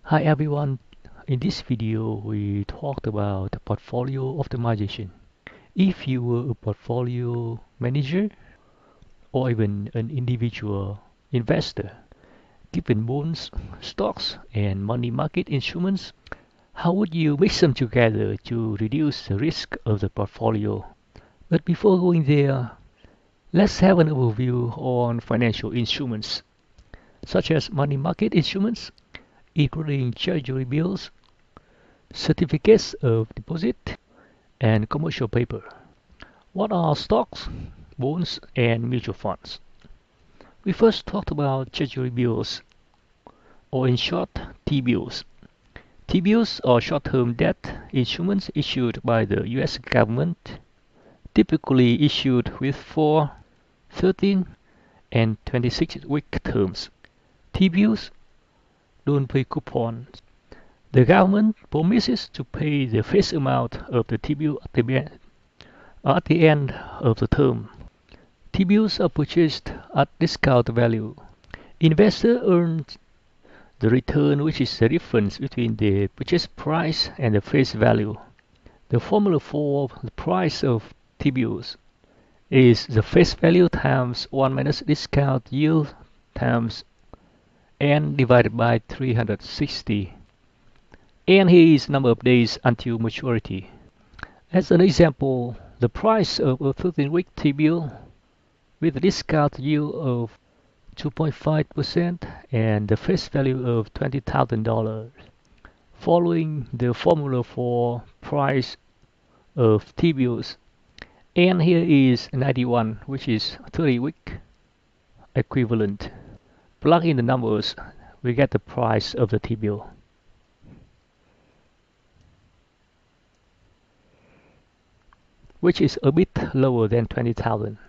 Hi everyone, in this video we talked about portfolio optimization. If you were a portfolio manager or even an individual investor, given bonds, stocks and money market instruments, how would you mix them together to reduce the risk of the portfolio? But before going there, let's have an overview on financial instruments, such as money market instruments, including treasury bills, certificates of deposit, and commercial paper. What are stocks, bonds, and mutual funds? We first talked about treasury bills, or in short, T-bills. T-bills are short-term debt instruments issued by the US government, typically issued with 4, 13, and 26-week terms. T-bills don't pay coupons. The government promises to pay the face amount of the T-bill at the end of the term. T-bills are purchased at discount value. Investor earns the return, which is the difference between the purchase price and the face value. The formula for the price of T-bills is the face value times 1 minus discount yield times n divided by 360. And here is number of days until maturity. As an example, the price of a 13-week T-bill with a discount yield of 2.5% and the face value of $20,000. Following the formula for price of T-bills, and here is 91, which is 30-week equivalent. Plug in the numbers, we get the price of the T-bill, which is a bit lower than 20,000,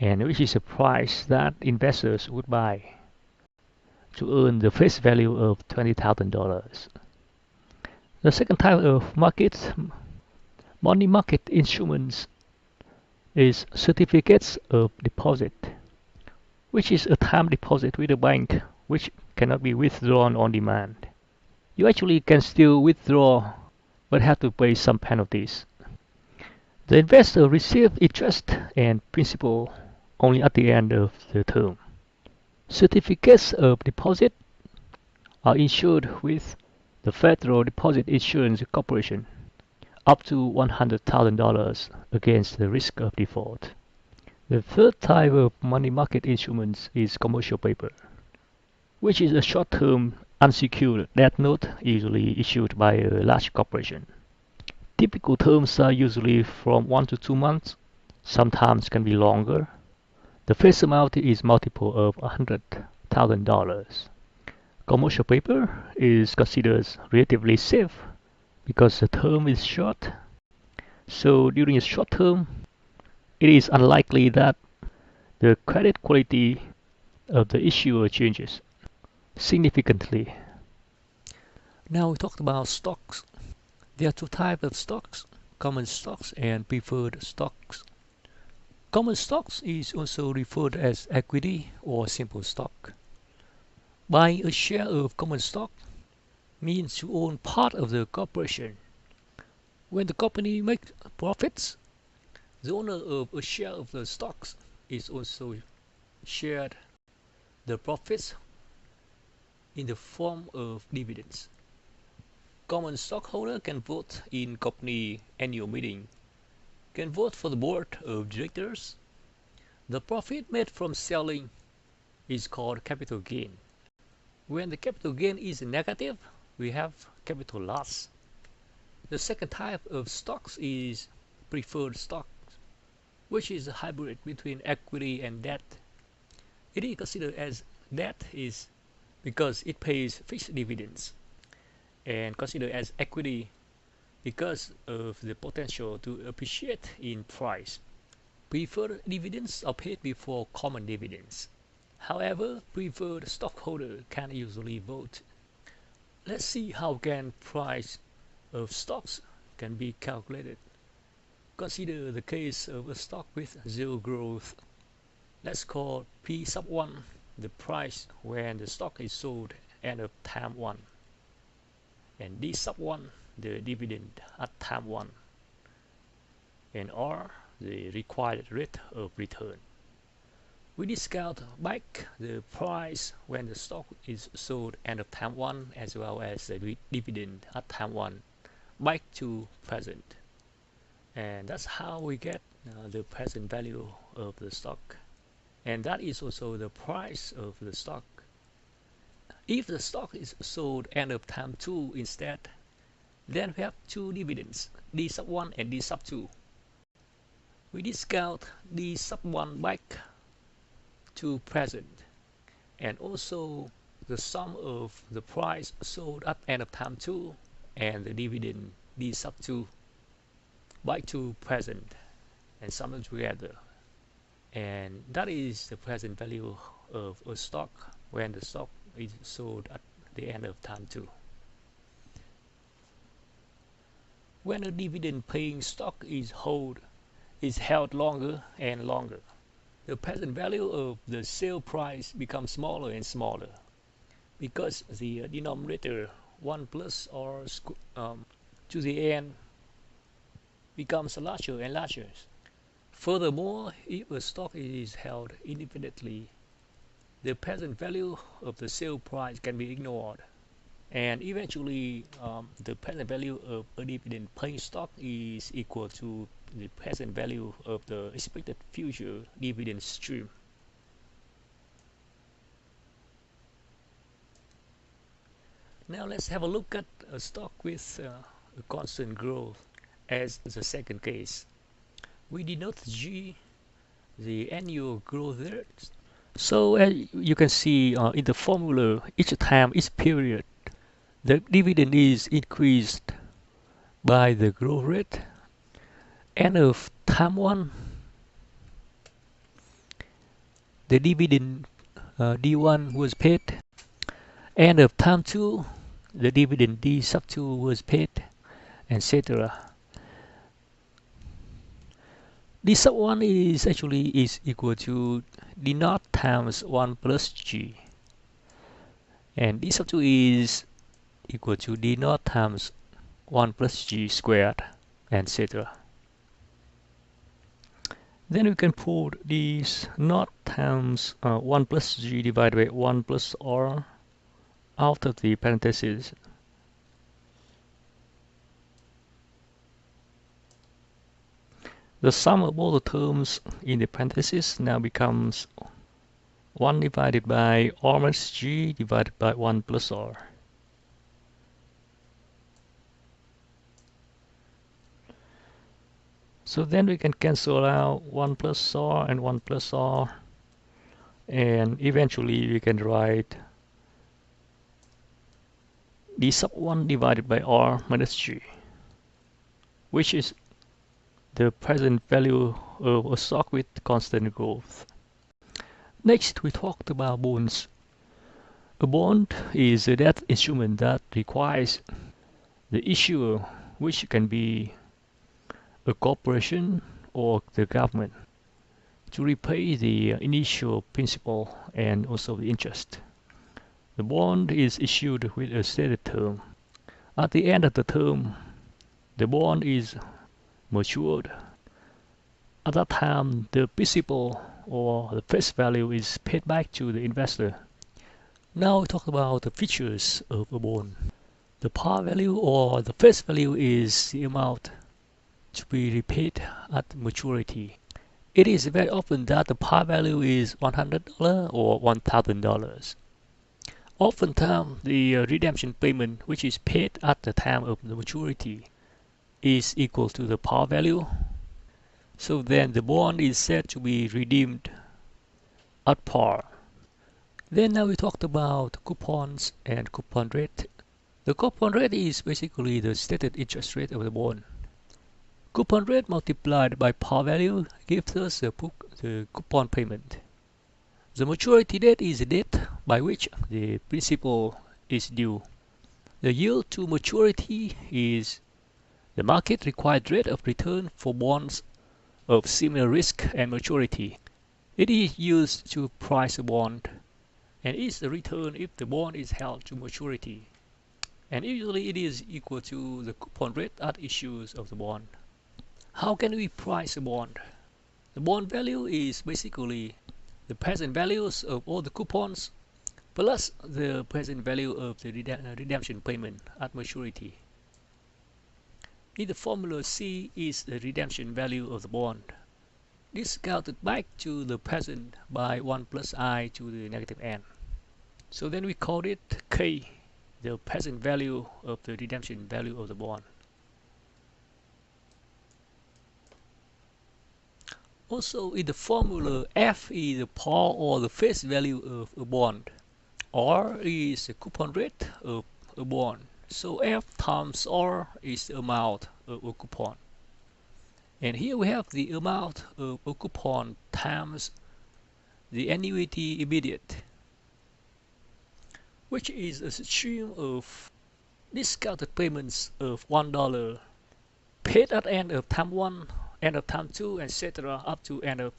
and which is a price that investors would buy to earn the face value of $20,000. The second type of money market instruments, is certificates of deposit, which is a time deposit with a bank which cannot be withdrawn on demand. You actually can still withdraw but have to pay some penalties. The investor receives interest and principal only at the end of the term. Certificates of deposit are insured with the Federal Deposit Insurance Corporation up to $100,000 against the risk of default. The third type of money market instruments is commercial paper, which is a short-term unsecured debt note usually issued by a large corporation. Typical terms are usually from 1 to 2 months, sometimes can be longer. The face amount is multiple of $100,000. Commercial paper is considered relatively safe because the term is short. So during a short term, it is unlikely that the credit quality of the issuer changes significantly. Now we talked about stocks. There are two types of stocks, common stocks and preferred stocks. Common stocks is also referred as equity or simple stock. Buying a share of common stock means you own part of the corporation. When the company makes profits, the owner of a share of the stocks is also shared the profits in the form of dividends. Common stockholder can vote in company annual meeting, can vote for the board of directors. The profit made from selling is called capital gain. When the capital gain is negative, we have capital loss. The second type of stocks is preferred stocks, which is a hybrid between equity and debt. It is considered as debt is because it pays fixed dividends, and considered as equity because of the potential to appreciate in price. Preferred dividends are paid before common dividends. However, preferred stockholder can usually vote. Let's see how can price of stocks can be calculated. Consider the case of a stock with zero growth. Let's call P sub 1 the price when the stock is sold end of time 1. and D sub 1, the dividend at time 1, and R, the required rate of return. We discount back the price when the stock is sold end of time 1 as well as the dividend at time 1 back to present. And that's how we get the present value of the stock. And that is also the price of the stock. If the stock is sold end of time 2 instead, then we have two dividends, D sub 1 and D sub 2. We discount D sub 1 back to present, and also the sum of the price sold at end of time 2 and the dividend D sub 2 back to present, and sum them together, and that is the present value of a stock when the stock is sold at the end of time 2. When a dividend paying stock is held longer and longer, the present value of the sale price becomes smaller and smaller because the denominator 1 plus R to the n becomes larger and larger. Furthermore, if a stock is held indefinitely, the present value of the sale price can be ignored, and eventually the present value of a dividend paying stock is equal to the present value of the expected future dividend stream. Now let's have a look at a stock with a constant growth as the second case. We denote G, the annual growth rate. So as you can see in the formula, each period, the dividend is increased by the growth rate. End of time 1, the dividend D1 was paid. End of time 2, the dividend D sub 2 was paid, etc. D sub 1 is equal to D naught times 1 plus G, and D sub 2 is equal to D naught times 1 plus G squared, etc. Then we can put these naught times 1 plus G divided by 1 plus R out of the parentheses. The sum of all the terms in the parentheses now becomes 1 divided by R minus G divided by 1 plus R. So then we can cancel out 1 plus R and 1 plus R, and eventually we can write D sub 1 divided by R minus G, which is the present value of a stock with constant growth. Next, we talked about bonds. A bond is a debt instrument that requires the issuer, which can be a corporation or the government, to repay the initial principal and also the interest. The bond is issued with a stated term. At the end of the term, the bond is matured. At that time, the principal or the face value is paid back to the investor. Now we talk about the features of a bond. The par value or the face value is the amount to be repaid at maturity. It is very often that the par value is $100 or $1,000. Oftentimes, the redemption payment, which is paid at the time of the maturity, is equal to the par value. So then the bond is said to be redeemed at par. Then now we talked about coupons and coupon rate. The coupon rate is basically the stated interest rate of the bond. Coupon rate multiplied by par value gives us the coupon payment. The maturity date is the date by which the principal is due. The yield to maturity is the market required rate of return for bonds of similar risk and maturity. It is used to price a bond and is the return if the bond is held to maturity. and usually it is equal to the coupon rate at issues of the bond. How can we price a bond? The bond value is basically the present values of all the coupons plus the present value of the redemption payment at maturity. In the formula, C is the redemption value of the bond, discounted back to the present by 1 plus I to the negative n. So then we call it K, the present value of the redemption value of the bond. Also in the formula, F is the par or the face value of a bond. R is the coupon rate of a bond. So F times R is the amount of a coupon. And here we have the amount of a coupon times the annuity immediate, which is a stream of discounted payments of $1 paid at end of time 1, end of time 2, etc. up to end of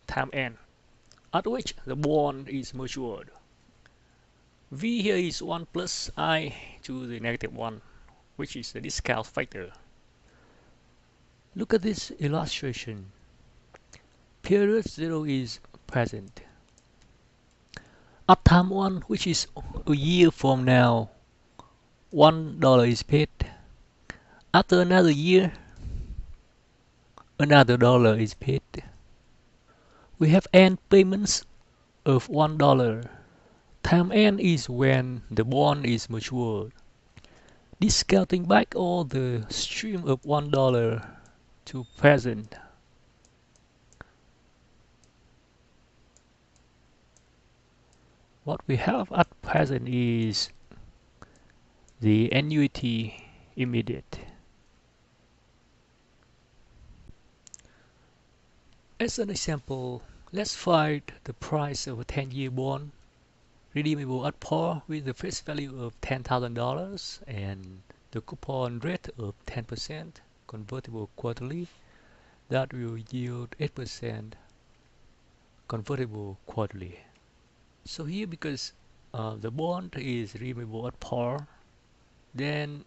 time n, at which the bond is matured. V here is 1 plus I to the negative 1, which is the discount factor. Look at this illustration. Period 0 is present. At time 1, which is a year from now, $1 is paid. After another year, another dollar is paid. We have end payments of $1. Time n is when the bond is matured. Discounting back all the stream of $1 to present. What we have at present is the annuity immediate. As an example, let's find the price of a 10-year bond redeemable at par with the face value of $10,000 and the coupon rate of 10%, convertible quarterly. That will yield 8% convertible quarterly. So here, because the bond is redeemable at par, then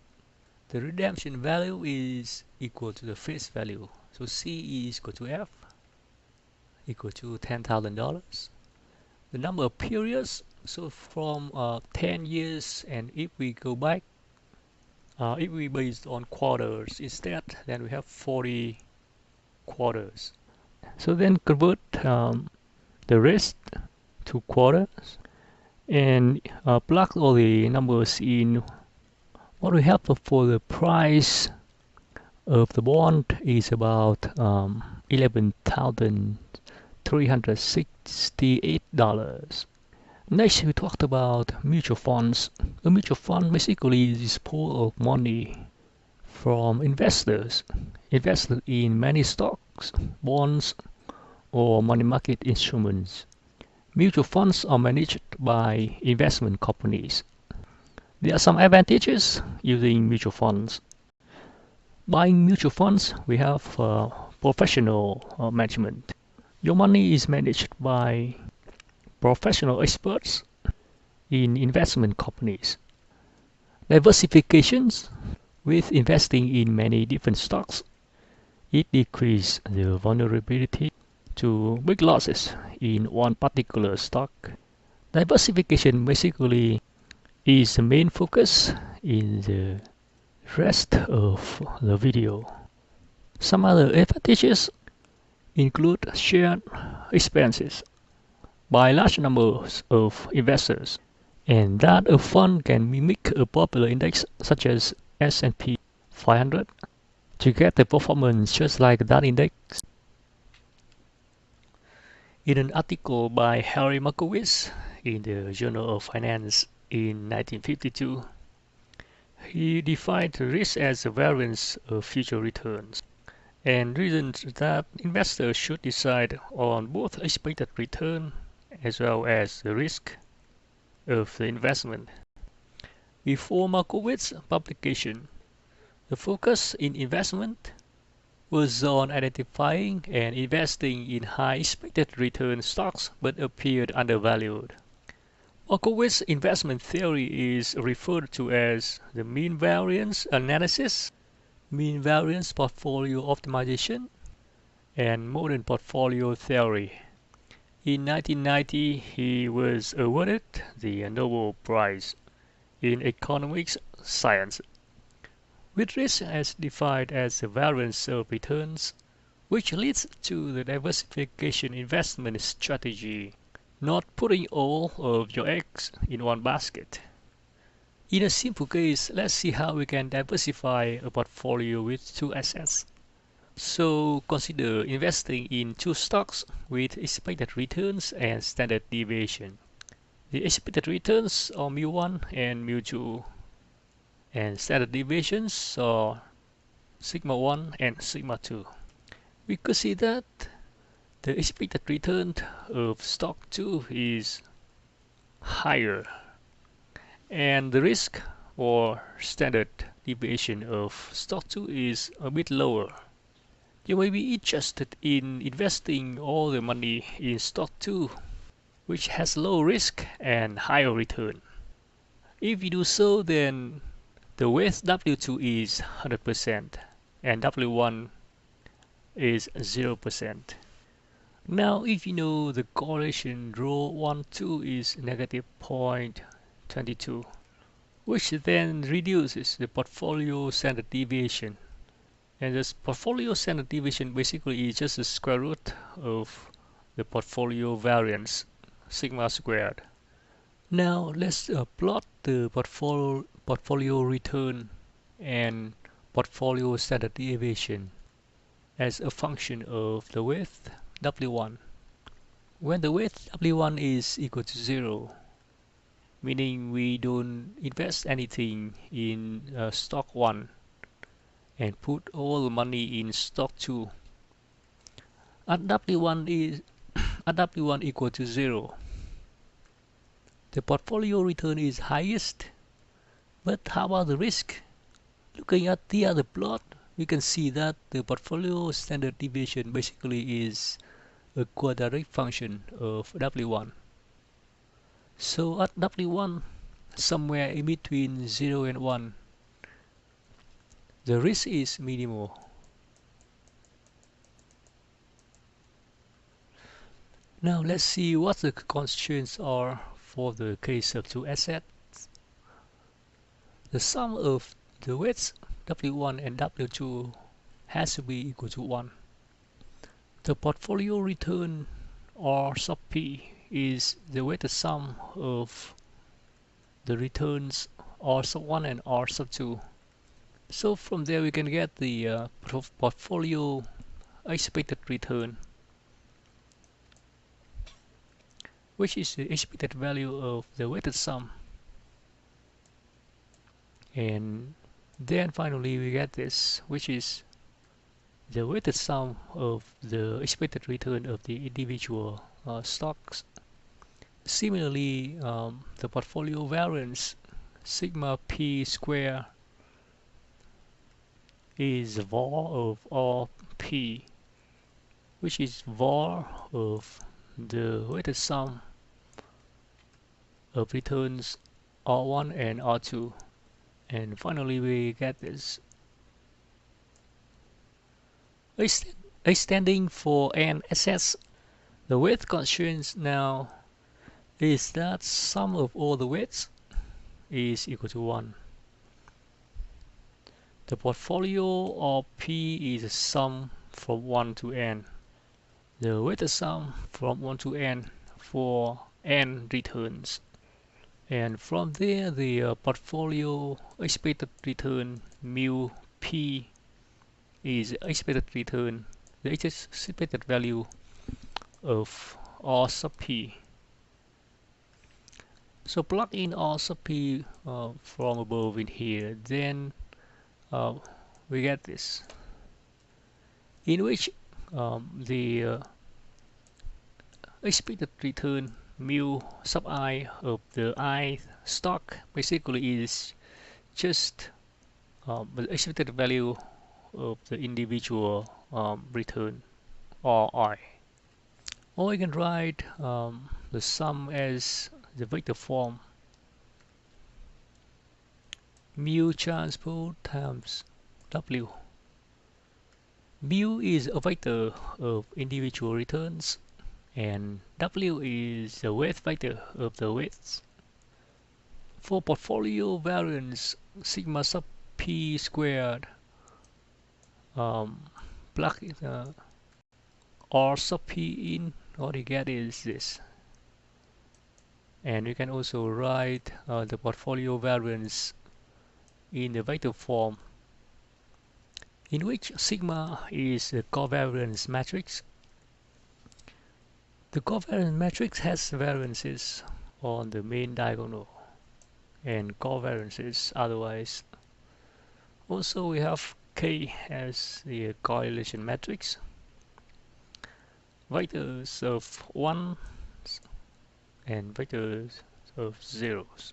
the redemption value is equal to the face value. So C is equal to F, equal to $10,000. The number of periods, so from 10 years, and if we go back, if we based on quarters instead, then we have 40 quarters. So then convert the rest to quarters and plug all the numbers in. What we have for the price of the bond is about $11,368. Next, we talked about mutual funds. A mutual fund basically is a pool of money from investors invested in many stocks, bonds, or money market instruments. Mutual funds are managed by investment companies. There are some advantages using mutual funds. Buying mutual funds, we have professional management. Your money is managed by professional experts in investment companies. Diversifications, with investing in many different stocks, it decreases the vulnerability to big losses in one particular stock. Diversification basically is the main focus in the rest of the video. Some other advantages include shared expenses by large numbers of investors, and that a fund can mimic a popular index such as S&P 500 to get the performance just like that index. In an article by Harry Markowitz in the Journal of Finance in 1952, he defined risk as the variance of future returns and reasoned that investors should decide on both expected return as well as the risk of the investment. Before Markowitz's publication, the focus in investment was on identifying and investing in high expected return stocks but appeared undervalued. Okowitz investment theory is referred to as the mean variance analysis, mean variance portfolio optimization, and modern portfolio theory. In 1990, he was awarded the Nobel Prize in Economics Science, with risk as defined as the variance of returns, which leads to the diversification investment strategy, not putting all of your eggs in one basket. In a simple case, let's see how we can diversify a portfolio with two assets. So consider investing in two stocks with expected returns and standard deviation. The expected returns are mu1 and mu2, and standard deviations are sigma 1 and sigma 2. We could see that the expected return of stock 2 is higher, and the risk or standard deviation of stock 2 is a bit lower. You may be interested in investing all the money in stock 2, which has low risk and higher return. If you do so, then the weight W2 is 100% and W1 is 0%. Now, if you know the correlation rho 1, 2 is negative 0.22, which then reduces the portfolio standard deviation. And this portfolio standard deviation basically is just the square root of the portfolio variance, sigma squared. Now let's plot the portfolio return and portfolio standard deviation as a function of the width W1. When the width W1 is equal to 0, meaning we don't invest anything in stock 1 and put all the money in stock 2, at W1 equal to 0, the portfolio return is highest. But how about the risk? Looking at the other plot, we can see that the portfolio standard deviation basically is a quadratic function of W1. So at W1, somewhere in between 0 and 1, the risk is minimal. Now let's see what the constraints are for the case of two assets. The sum of the weights W1 and W2 has to be equal to 1. The portfolio return R sub P is the weighted sum of the returns R sub 1 and R sub 2. So from there we can get the portfolio expected return, which is the expected value of the weighted sum. And then finally we get this, which is the weighted sum of the expected return of the individual stocks. Similarly, the portfolio variance sigma p square is var of R p, which is var of the weighted sum of returns R1 and R2. And finally we get this. Extending for n assets, the weight constraint now is that sum of all the weights is equal to 1. The portfolio of P is a sum from 1 to n. The weighted sum from 1 to n for n returns. And from there, the portfolio expected return mu P is expected return, the expected value of R sub P. So plug in R sub P from above in here, then we get this, in which the expected return mu sub I of the I stock basically is just the expected value of the individual return, or I. Or we can write the sum as the vector form mu transpose times W. Mu is a vector of individual returns and W is the weight vector of the weights. For portfolio variance, sigma sub p squared plug R sub p in, what you get is this. And you can also write the portfolio variance in the vector form, in which sigma is the covariance matrix. The covariance matrix has variances on the main diagonal and covariances otherwise. Also, we have K as the correlation matrix, vectors of 1 and vectors of zeros.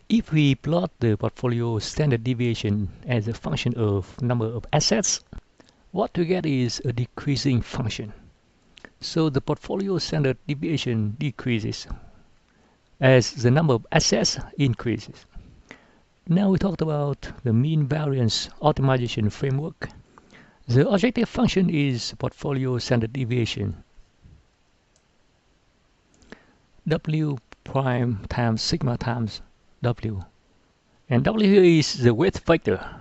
If we plot the portfolio standard deviation as a function of number of assets, what we get is a decreasing function. So the portfolio standard deviation decreases as the number of assets increases. Now we talked about the mean variance optimization framework. The objective function is portfolio standard deviation. W prime times sigma times W. And W here is the weight vector.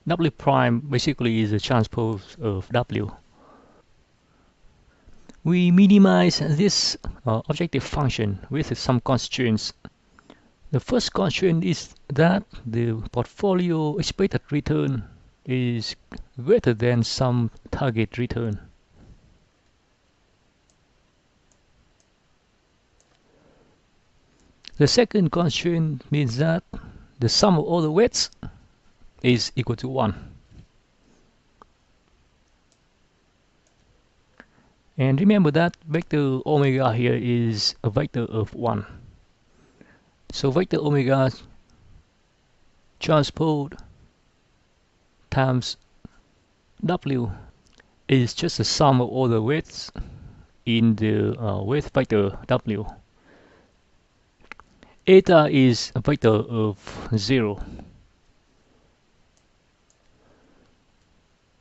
W prime basically is the transpose of W. We minimize this objective function with some constraints. The first constraint is that the portfolio expected return is greater than some target return. The second constraint means that the sum of all the weights is equal to 1. And remember that vector omega here is a vector of 1. So vector omega transpose times W is just the sum of all the weights in the weight vector W. Eta is a vector of 0.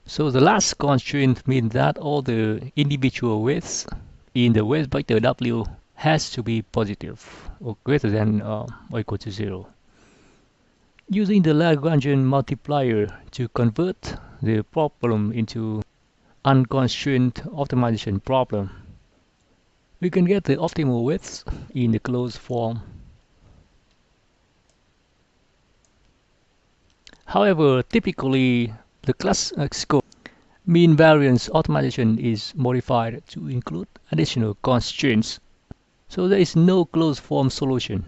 So the last constraint means that all the individual weights in the weight vector W has to be positive or greater than or equal to 0. Using the Lagrangian multiplier to convert the problem into unconstrained optimization problem, we can get the optimal weights in the closed form. However, typically the classical mean variance optimization is modified to include additional constraints. So there is no closed form solution.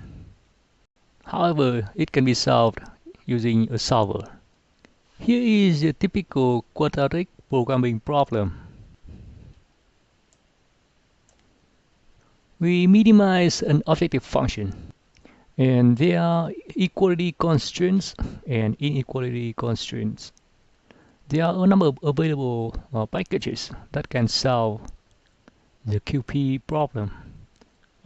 However, it can be solved using a solver. Here is a typical quadratic programming problem. We minimize an objective function, and there are equality constraints and inequality constraints. There are a number of available packages that can solve the QP problem.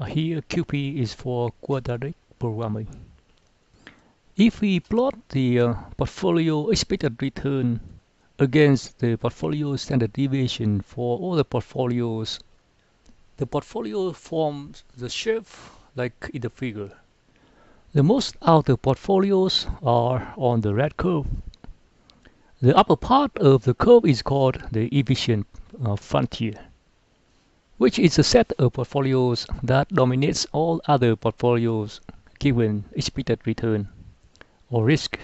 Here QP is for quadratic programming. If we plot the portfolio expected return against the portfolio standard deviation for all the portfolios, the portfolio forms the shape like in the figure. The most outer portfolios are on the red curve. The upper part of the curve is called the efficient frontier, which is a set of portfolios that dominates all other portfolios given expected return or risk.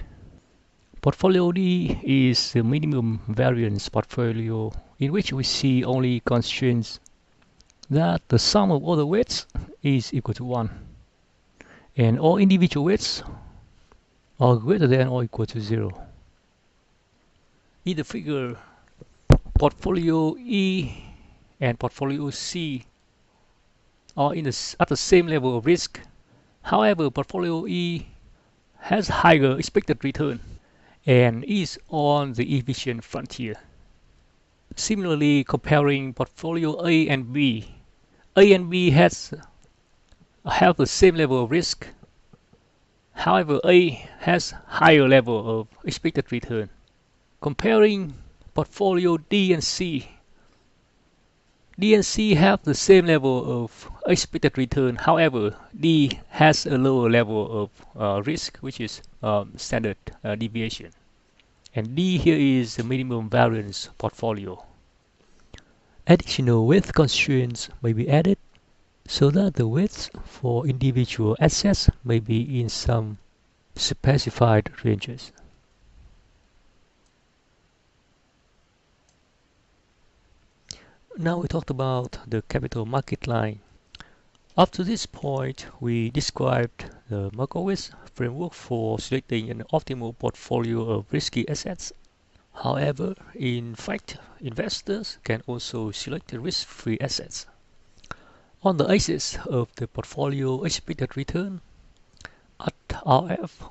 Portfolio D is the minimum variance portfolio in which we see only constraints that the sum of all the weights is equal to 1 and all individual weights are greater than or equal to 0. In the figure, portfolio E and portfolio C are at the same level of risk. However, portfolio E has higher expected return and is on the efficient frontier. Similarly, comparing portfolio A and B has have the same level of risk. However, A has higher level of expected return. Comparing portfolio D and C, D and C have the same level of expected return. However, D has a lower level of risk, which is standard deviation. And D here is the minimum variance portfolio. Additional weight constraints may be added so that the weights for individual assets may be in some specified ranges. Now we talked about the capital market line. Up to this point, we described the Markowitz framework for selecting an optimal portfolio of risky assets. However, in fact, investors can also select risk-free assets. On the basis of the portfolio expected return at RF,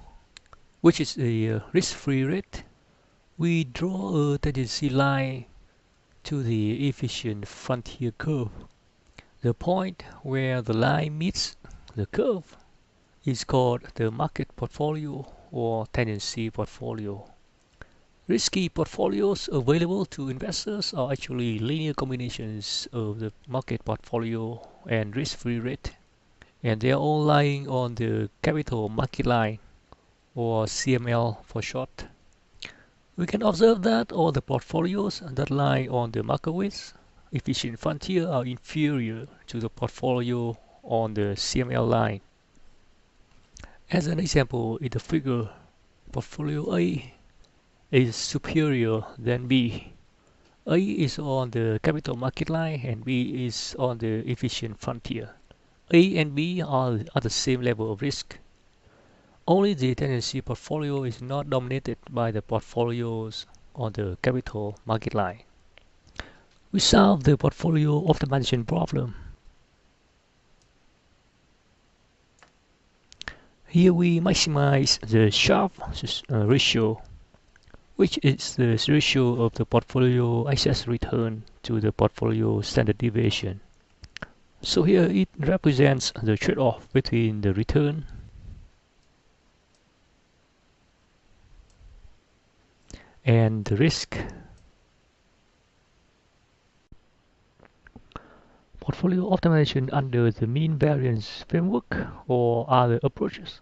which is the risk-free rate, we draw a tendency line to the efficient frontier curve. The point where the line meets the curve is called the market portfolio or tendency portfolio. Risky portfolios available to investors are actually linear combinations of the market portfolio and risk-free rate, and they are all lying on the capital market line, or CML for short. We can observe that all the portfolios that lie on the Markowitz efficient frontier are inferior to the portfolio on the CML line. As an example, in the figure, portfolio A is superior than B. A is on the capital market line and B is on the efficient frontier. A and B are at the same level of risk. Only the tendency portfolio is not dominated by the portfolios on the capital market line. We solve the portfolio optimization problem. Here we maximize the Sharpe ratio, which is the ratio of the portfolio excess return to the portfolio standard deviation. So here it represents the trade-off between the return and the risk. Portfolio optimization under the mean variance framework or other approaches,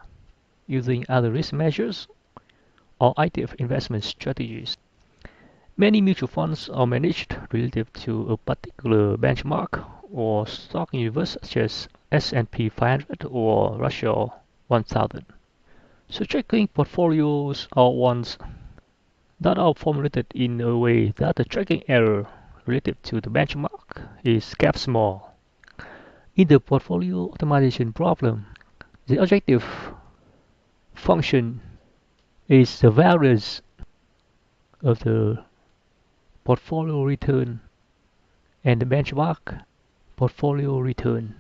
using other risk measures or active investment strategies. Many mutual funds are managed relative to a particular benchmark or stock universe such as S&P 500 or Russell 1000. So tracking portfolios are ones that are formulated in a way that the tracking error relative to the benchmark is kept small. In the portfolio optimization problem, the objective function is the variance of the portfolio return and the benchmark portfolio return.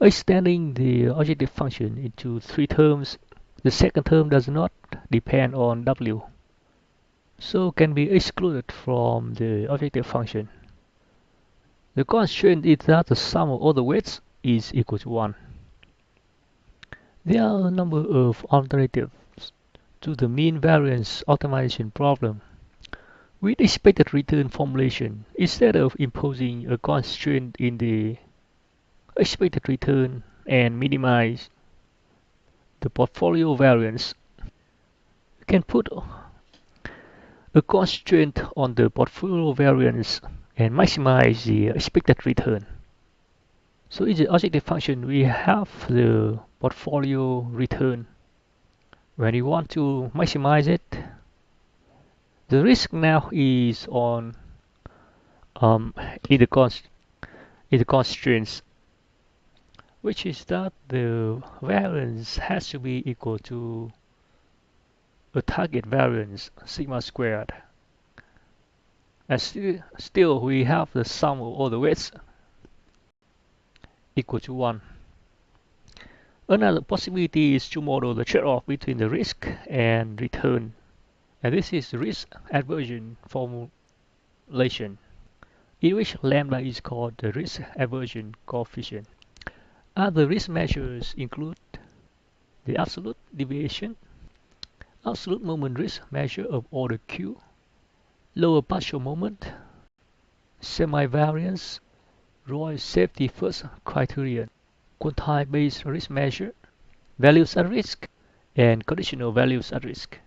Extending the objective function into three terms, the second term does not depend on W, so can be excluded from the objective function. The constraint is that the sum of all the weights is equal to 1. There are a number of alternatives to the mean variance optimization problem. With expected return formulation, instead of imposing a constraint in the expected return and minimize the portfolio variance, we can put a constraint on the portfolio variance and maximize the expected return. So in the objective function, we have the portfolio return. When we want to maximize it, the risk now is on in the constraints, which is that the variance has to be equal to a target variance sigma squared. And still we have the sum of all the weights equal to 1. Another possibility is to model the trade-off between the risk and return, and this is risk aversion formulation, in which lambda is called the risk aversion coefficient. Other risk measures include the absolute deviation, absolute moment risk measure of order Q, lower partial moment, semi-variance, Roy safety first criterion, quantile-based risk measure, values at risk, and conditional values at risk.